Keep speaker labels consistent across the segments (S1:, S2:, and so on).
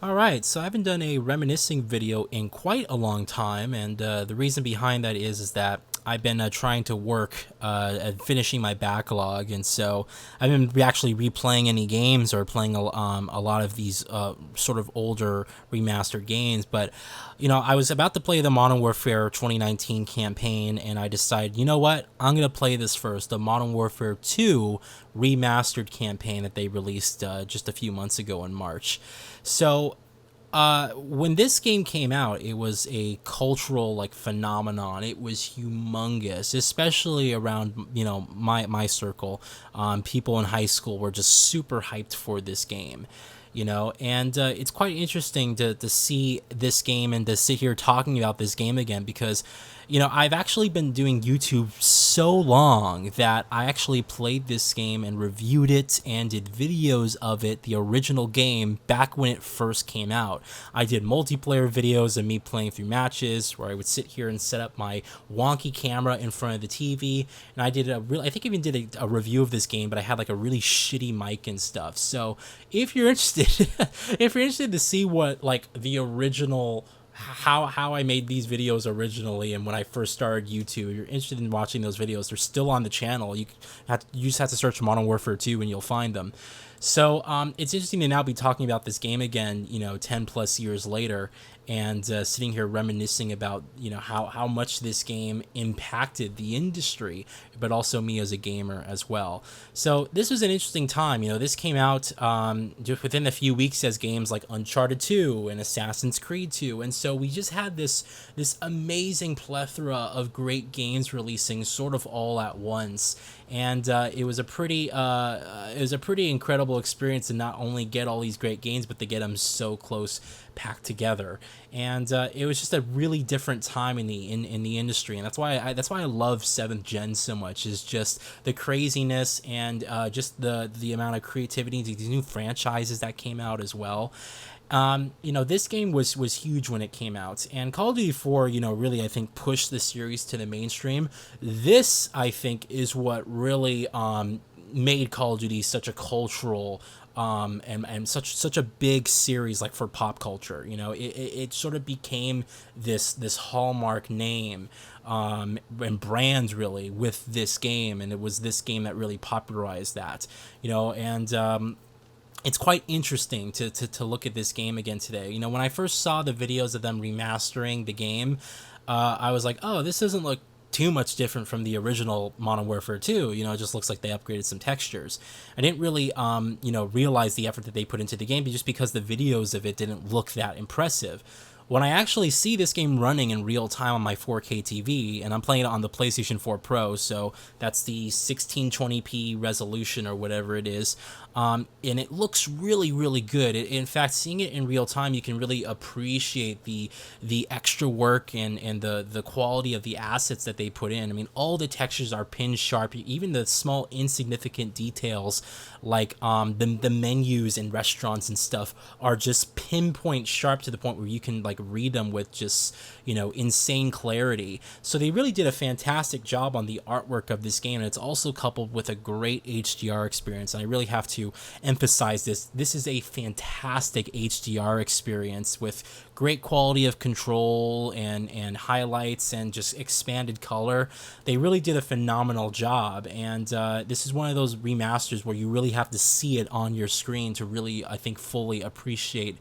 S1: Alright, so I haven't done a reminiscing video in quite a long time, and the reason behind that is that I've been trying to work at finishing my backlog, and so I've been actually replaying any games or playing a lot of these sort of older remastered games. But I was about to play the Modern Warfare 2019 campaign, and I decided, you know what, I'm gonna play this first, the Modern Warfare 2 remastered campaign that they released just a few months ago in March. So when this game came out, it was a cultural phenomenon. It was humongous, especially around my circle. People in high school were just super hyped for this game. And it's quite interesting to see this game and to sit here talking about this game again because I've actually been doing YouTube so long that I actually played this game and reviewed it and did videos of it, the original game, back when it first came out. I did multiplayer videos of me playing through matches where I would sit here and set up my wonky camera in front of the TV, and I did I think I even did a review of this game, but I had like a really shitty mic and stuff. So if you're interested, if you're interested to see what like the original how I made these videos originally and when I first started YouTube. If you're interested in watching those videos, they're still on the channel. You just have to search Modern Warfare 2 and you'll find them. So it's interesting to now be talking about this game again, 10 plus years later, and sitting here reminiscing about, how much this game impacted the industry, but also me as a gamer as well. So this was an interesting time. This came out just within a few weeks as games like Uncharted 2 and Assassin's Creed 2, and so we just had this amazing plethora of great games releasing sort of all at once. And it was a pretty incredible experience to not only get all these great games, but to get them so close packed together. And it was just a really different time in the industry, and that's why I love Seventh Gen so much. Is just the craziness and just the amount of creativity, these new franchises that came out as well. This game was huge when it came out, and Call of Duty 4, really I think pushed the series to the mainstream. This I think is what really made Call of Duty such a cultural and such a big series like for pop culture. It sort of became this hallmark name and brand really with this game, and it was this game that really popularized that. And it's quite interesting to look at this game again today. When I first saw the videos of them remastering the game, I was like, oh, this doesn't look too much different from the original Modern Warfare 2. It just looks like they upgraded some textures. I didn't really, realize the effort that they put into the game just because the videos of it didn't look that impressive. When I actually see this game running in real time on my 4K TV, and I'm playing it on the PlayStation 4 Pro, so that's the 1620p resolution or whatever it is, and it looks really, really good. In fact, seeing it in real time, you can really appreciate the extra work and the quality of the assets that they put in. I mean, all the textures are pin sharp, even the small insignificant details like the menus in restaurants and stuff are just pinpoint sharp to the point where you can like read them with just insane clarity. So they really did a fantastic job on the artwork of this game, and it's also coupled with a great HDR experience. And I really have to emphasize this is a fantastic HDR experience with great quality of control and highlights and just expanded color. They really did a phenomenal job, and this is one of those remasters where you really have to see it on your screen to really, I think, fully appreciate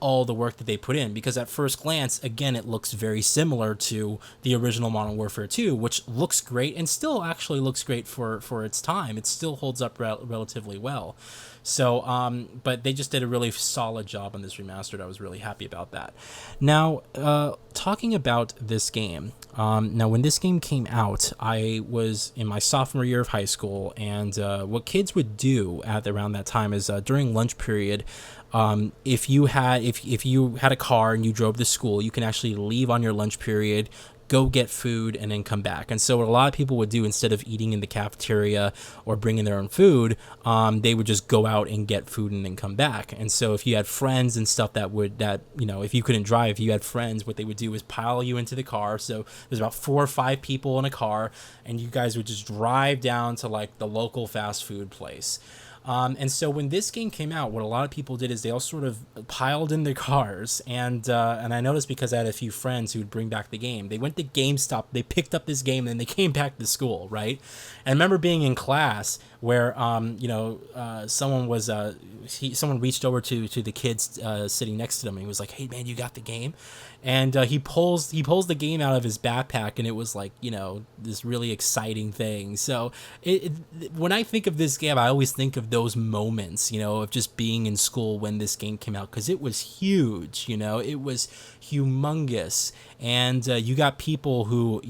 S1: all the work that they put in, because at first glance, again, it looks very similar to the original Modern Warfare 2, which looks great and still actually looks great for its time. It still holds up relatively well. So, but they just did a really solid job on this remastered. I was really happy about that. Now, talking about this game, now when this game came out, I was in my sophomore year of high school, and what kids would do at around that time is during lunch period, if you had a car and you drove to school, you can actually leave on your lunch period, go get food, and then come back. And so what a lot of people would do, instead of eating in the cafeteria or bringing their own food, they would just go out and get food and then come back. And so if you had friends and stuff if you couldn't drive, if you had friends, what they would do is pile you into the car. So there's about 4 or 5 people in a car, and you guys would just drive down to like the local fast food place. And so when this game came out, what a lot of people did is they all sort of piled in their cars, and I noticed because I had a few friends who would bring back the game. They went to GameStop, they picked up this game, and then they came back to school, right? And I remember being in class where someone reached over to the kids sitting next to them, and he was like, "Hey man, you got the game?" And he pulls the game out of his backpack, and it was like, this really exciting thing. So when I think of this game, I always think of those moments, of just being in school when this game came out, because it was huge. It was humongous, and you got people who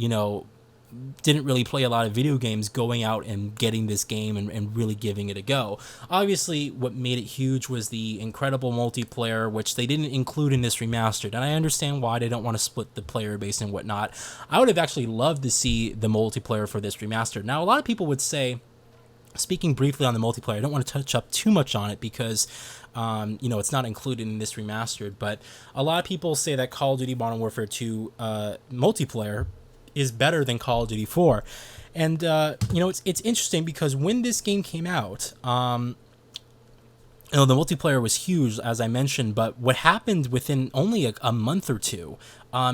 S1: didn't really play a lot of video games going out and getting this game and really giving it a go. Obviously, what made it huge was the incredible multiplayer, which they didn't include in this remastered, and I understand why they don't want to split the player base and whatnot. I would have actually loved to see the multiplayer for this remastered. Now, a lot of people would say, speaking briefly on the multiplayer, I don't want to touch up too much on it because it's not included in this remastered, but a lot of people say that Call of Duty Modern Warfare 2 multiplayer is better than Call of Duty 4. And it's interesting because when this game came out, the multiplayer was huge, as I mentioned, but what happened within only a month or two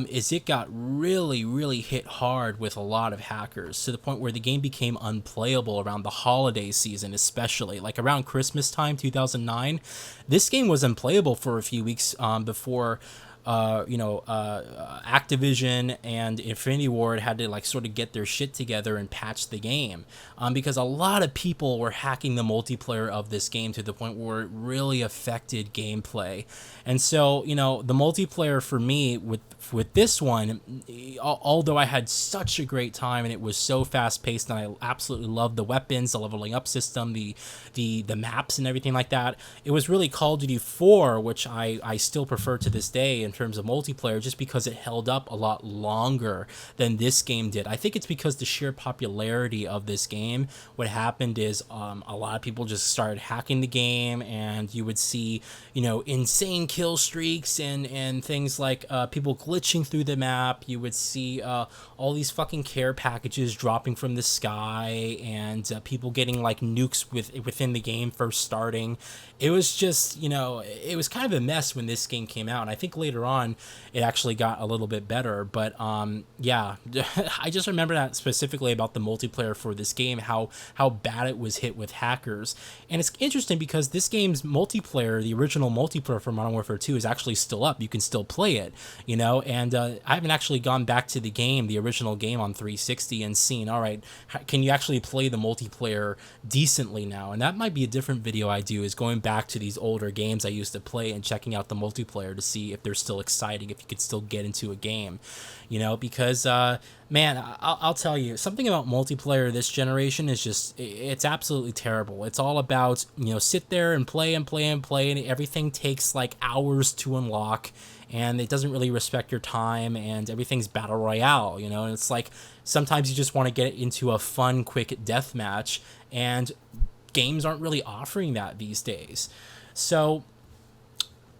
S1: is it got really, really hit hard with a lot of hackers, to the point where the game became unplayable around the holiday season, especially like around Christmas time 2009. This game was unplayable for a few weeks before Activision and Infinity Ward had to sort of get their shit together and patch the game, because a lot of people were hacking the multiplayer of this game to the point where it really affected gameplay. And so, the multiplayer for me with this one, although I had such a great time and it was so fast paced, and I absolutely loved the weapons, the leveling up system, the maps and everything like that, it was really Call of Duty 4, which I still prefer to this day in terms of multiplayer, just because it held up a lot longer than this game did. I think it's because the sheer popularity of this game. What happened is a lot of people just started hacking the game, and you would see insane kill streaks and things like people glitching through the map. You would see all these fucking care packages dropping from the sky, and people getting nukes within the game first starting. It was just, it was kind of a mess when this game came out. And I think later on it actually got a little bit better. But yeah, I just remember that specifically about the multiplayer for this game, how bad it was hit with hackers. And it's interesting because this game's multiplayer, the original multiplayer for Modern Warfare 2, is actually still up. You can still play it, and I haven't actually gone back to the original game on 360 and seen, all right, can you actually play the multiplayer decently now? And that might be a different video I do, is going back to these older games I used to play and checking out the multiplayer to see if they're still exciting, if you could still get into a game, because man, I'll tell you, something about multiplayer this generation is just, it's absolutely terrible. It's all about, sit there and play and play and play, and everything takes hours to unlock, and it doesn't really respect your time, and everything's battle royale, and it's sometimes you just want to get into a fun, quick death match, and games aren't really offering that these days. So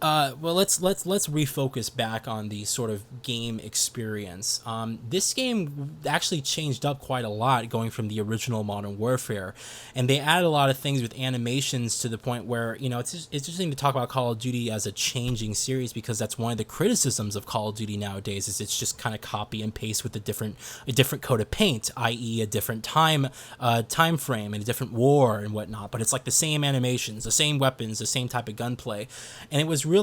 S1: well, let's refocus back on the sort of game experience. This game actually changed up quite a lot going from the original Modern Warfare, and they added a lot of things with animations to the point where it's interesting to talk about Call of Duty as a changing series, because that's one of the criticisms of Call of Duty nowadays, is it's just kind of copy and paste with a different coat of paint, i.e. a different time frame and a different war and whatnot, but it's the same animations, the same weapons, the same type of gunplay. And it was really,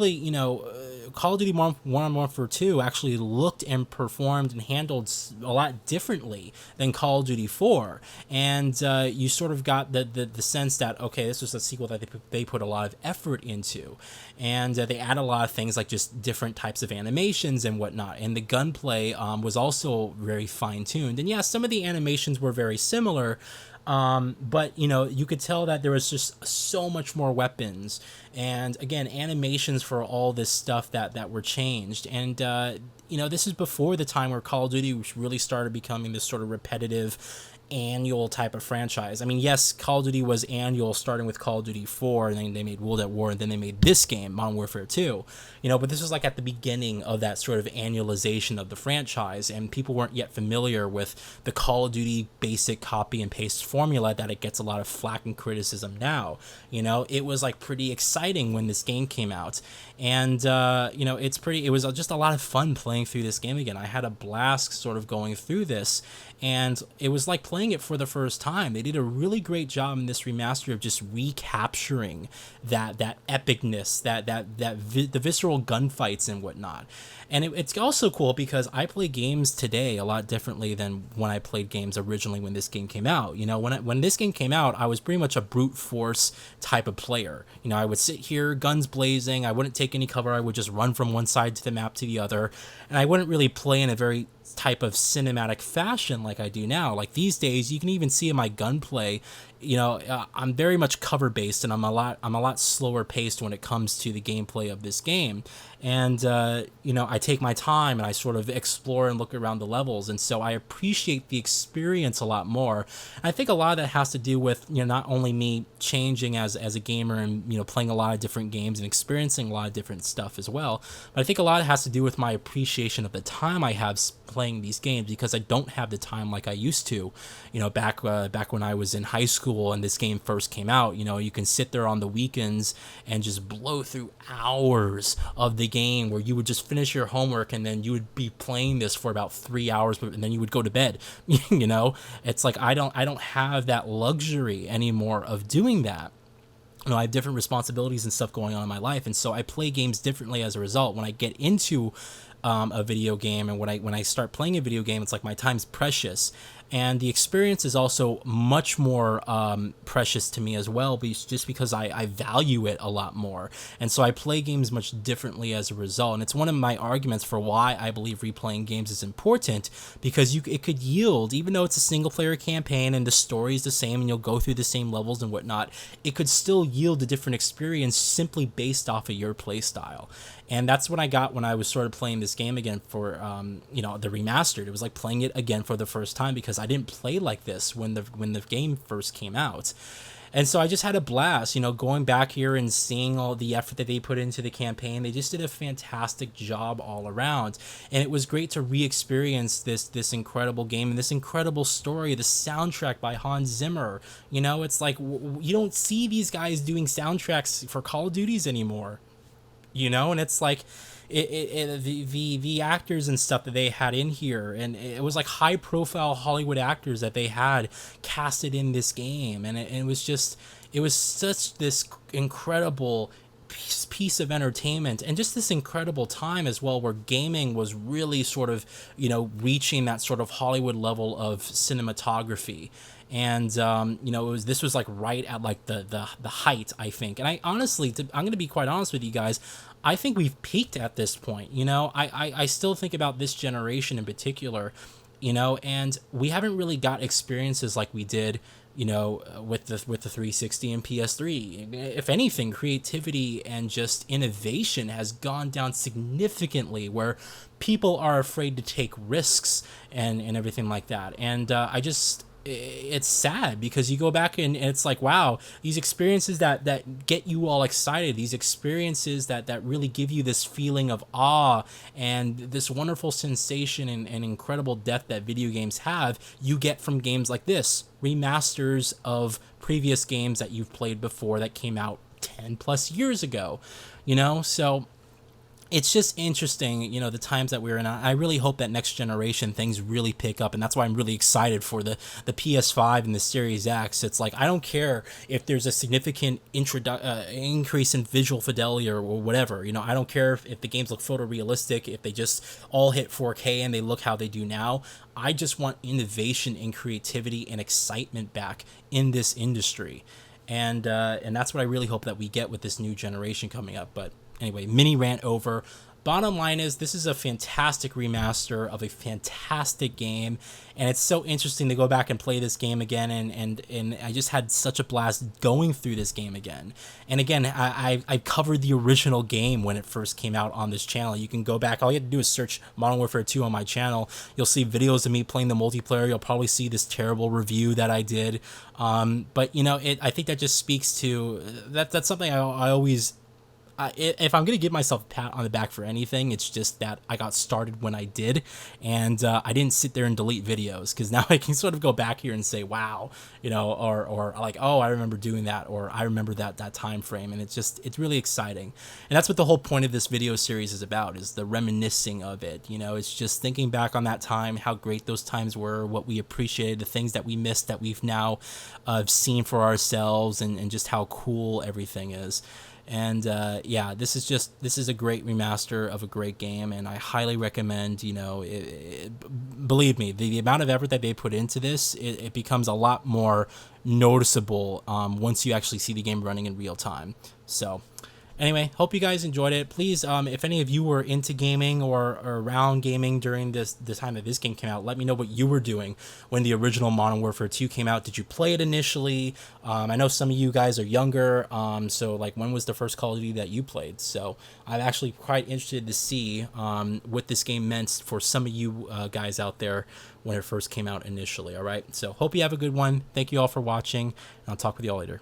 S1: Call of Duty Modern Warfare 2 actually looked and performed and handled a lot differently than Call of Duty 4. And you sort of got the sense that, okay, this was a sequel that they put a lot of effort into. And they add a lot of things like just different types of animations and whatnot. And the gunplay was also very fine-tuned. And yeah, some of the animations were very similar, but you could tell that there was just so much more weapons, and again, animations for all this stuff that were changed. And this is before the time where Call of Duty really started becoming this sort of repetitive annual type of franchise. I mean, yes, Call of Duty was annual, starting with Call of Duty 4, and then they made World at War, and then they made this game, Modern Warfare 2. But this was like at the beginning of that sort of annualization of the franchise, and people weren't yet familiar with the Call of Duty basic copy and paste formula that it gets a lot of flack and criticism now. It was like pretty exciting when this game came out, and it was just a lot of fun playing through this game again. I had a blast sort of going through this, and it was like playing it for the first time. They did a really great job in this remaster of just recapturing that epicness, the visceral gunfights and whatnot. And it's also cool because I play games today a lot differently than when I played games originally when this game came out. When this game came out, I was pretty much a brute force type of player. I would sit here, guns blazing. I wouldn't take any cover. I would just run from one side to the map to the other, and I wouldn't really play in a very type of cinematic fashion like I do now. Like these days, you can even see in my gunplay, I'm very much cover based, and I'm a lot slower paced when it comes to the gameplay of this game. And I take my time and I sort of explore and look around the levels, and so I appreciate the experience a lot more. I think a lot of that has to do with not only me changing as a gamer and playing a lot of different games and experiencing a lot of different stuff as well, but I think a lot of it has to do with my appreciation of the time I have playing these games, because I don't have the time like I used to. Back when I was in high school and this game first came out, you can sit there on the weekends and just blow through hours of the game, where you would just finish your homework and then you would be playing this for about 3 hours, and then you would go to bed. It's like I don't have that luxury anymore of doing that. I have different responsibilities and stuff going on in my life, and so I play games differently as a result. When I get into a video game, and when I start playing a video game, it's like my time's precious, and the experience is also much more precious to me as well, just because I value it a lot more, and so I play games much differently as a result. And it's one of my arguments for why I believe replaying games is important, because it could yield, even though it's a single player campaign and the story is the same and you'll go through the same levels and whatnot, it could still yield a different experience simply based off of your play style. And that's what I got when I was sort of playing this game again for, the remastered. It was like playing it again for the first time, because I didn't play like this when the game first came out. And so I just had a blast, going back here and seeing all the effort that they put into the campaign. They just did a fantastic job all around. And it was great to re-experience this incredible game and this incredible story, the soundtrack by Hans Zimmer. It's like you don't see these guys doing soundtracks for Call of Duties anymore. And it's like the actors and stuff that they had in here, and it was like high profile Hollywood actors that they had casted in this game, and it was such this incredible piece of entertainment, and just this incredible time as well, where gaming was really sort of reaching that sort of Hollywood level of cinematography. And this was like right at like the height, I think. And I honestly, I'm gonna be quite honest with you guys, I think we've peaked at this point. I still think about this generation in particular, and we haven't really got experiences like we did with the 360 and PS3. If anything, creativity and just innovation has gone down significantly, where people are afraid to take risks and everything like that. And it's sad, because you go back and it's like, wow, these experiences that get you all excited, these experiences that really give you this feeling of awe and this wonderful sensation and incredible depth that video games have, you get from games like this, remasters of previous games that you've played before that came out 10 plus years ago. So it's just interesting, the times that we're in. I really hope that next generation things really pick up, and that's why I'm really excited for the PS5 and the Series X. It's like, I don't care if there's a significant increase in visual fidelity or whatever. I don't care if the games look photorealistic, if they just all hit 4K and they look how they do now. I just want innovation and creativity and excitement back in this industry, and that's what I really hope that we get with this new generation coming up. But anyway, mini rant over. Bottom line is, this is a fantastic remaster of a fantastic game, and it's so interesting to go back and play this game again, and I just had such a blast going through this game again. And again, I covered the original game when it first came out on this channel. You can go back, all you have to do is search Modern Warfare 2 on my channel. You'll see videos of me playing the multiplayer. You'll probably see this terrible review that I did. But you know, I think that just speaks to, that's something I always, if I'm going to give myself a pat on the back for anything, it's just that I got started when I did, and I didn't sit there and delete videos, because now I can sort of go back here and say, wow, you know, or like, oh, I remember doing that, or I remember that time frame, and it's really exciting. And that's what the whole point of this video series is about, is the reminiscing of it. You know, it's just thinking back on that time, how great those times were, what we appreciated, the things that we missed that we've now seen for ourselves, and just how cool everything is. And yeah, this is a great remaster of a great game, and I highly recommend, you know, believe me, the amount of effort that they put into this, it becomes a lot more noticeable once you actually see the game running in real time. So anyway, hope you guys enjoyed it. Please, if any of you were into gaming or around gaming during the time that this game came out, let me know what you were doing when the original Modern Warfare 2 came out. Did you play it initially? I know some of you guys are younger, so like, when was the first Call of Duty that you played? So I'm actually quite interested to see what this game meant for some of you guys out there when it first came out initially. All right, so hope you have a good one. Thank you all for watching, and I'll talk with you all later.